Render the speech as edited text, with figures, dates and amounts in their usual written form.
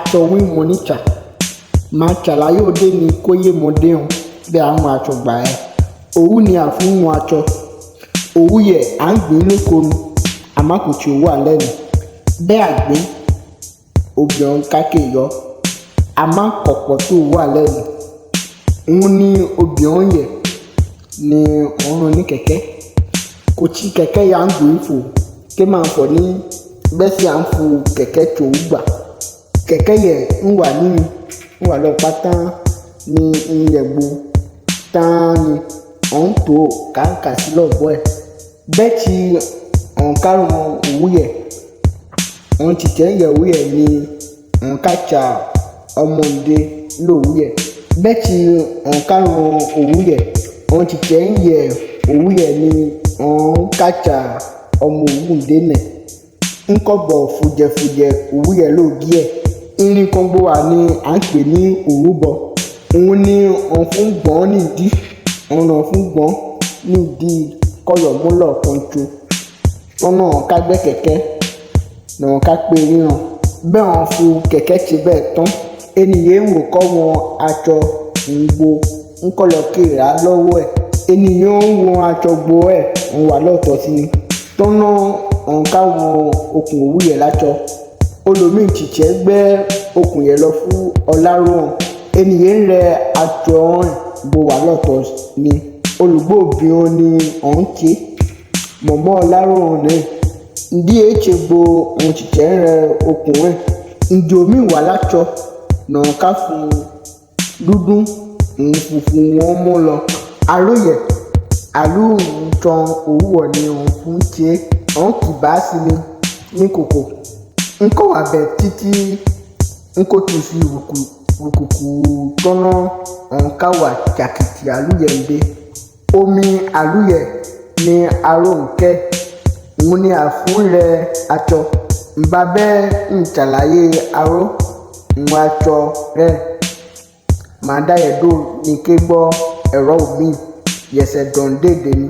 atsɔ wi mɔnitsa matsa la yóò dé ni kó yé mɔdé o bɛ àwọn atsɔ gbà yɛ owu ni àfún wọn atsɔ owu yɛ à ń gbìn lókonu àmàkùtì owu alẹ́ ni bẹ́ẹ̀ àgbẹ̀ obìnrin kákè yọ àmàkọ̀pọ̀ tó owu alẹ́ ni ń ní obìnrin yẹ ni òun ní kẹ̀kẹ́ kò tí kẹ̀kẹ́ yà ń gbìn fò ké máa fọ̀ ní bẹ́ẹ̀ sì à ń fò kẹ̀kẹ́ tó gbà kẹ̀kẹ́ yẹ ń wà nínú ń wà lọ pátá ní ìyẹ̀gbò tán ni òun tó kàńkà sí lọ́bọ̀ ẹ̀ bẹ́ẹ̀ tí òun kárùn òwú yẹ òun ti tẹ̀ ń yẹ òwú yẹ ni òun kàtsà ọmọdé lòwú yẹ bẹ́ẹ̀ tí òun kárùn òwú yẹ òun ti tẹ̀ ń yẹ òwú yẹ ni òun kàtsà ọmọ òwú ndénẹ̀ ńkọ́bọ̀ fùjẹ̀fùjẹ̀ òwú yẹ lòdì ẹ̀ irin kan gbó wa ni à ń pè ní òrúbọ òun ni òun fún gbọ́n nídìí òun náà fún gbọ́n nídìí kọyọ̀múlọ̀ kọ́ńtò tọ́nà ká gbẹ́ kẹ̀kẹ́ náà ká pé ríran bẹ́ẹ̀ wọn fún kẹ̀kẹ́ ti bẹ́ẹ̀ tán ènìyàn ń wò kọ́ wọn aṣọ ìgbò ńkọlọ kéèrà lọ́wọ́ ẹ̀ ènìyàn ń wọn aṣọ gbó ẹ̀ ń wà lọ́tọ̀ sí ni tọ́nà òun ká wọn okùn òwú yẹ láṣọ olómi ìtìtẹ́ gbẹ́ okùn yẹn lọ fún ọláròhàn ènìyàn ń rẹ aṣọ ọ̀hún bó wà lọ́tọ̀ ni olùgbò obìnrin ni ọ̀hún ké mọ̀mọ́ ọláròhàn náà ndí ètò gbo ohun tìtẹ́ ń rẹ okùn rẹ̀ ǹdí omi wà láṣọ náà ká fún dúdú òun funfun wọn mú lọ aróyẹ àlùtàn òwúwọ̀ ni òun fún tiẹ̀ ọ̀hún kì bá sí ni ní kòkò nkọ wà bẹ títí nkọ tó fi rùkùkù tọ́nà ọ̀nká wà jàkìtì àlùyẹ ńbẹ omi àlùyẹ ní aró nkẹ ń ní àfúnrẹ atsọ nba bẹ́ẹ̀ ń ṣàlàyé aró ń atsọ rẹ màá dá yẹ dó ní ké gbọ́ ẹ̀rọ omi yẹsẹ̀ dán déédéé ni.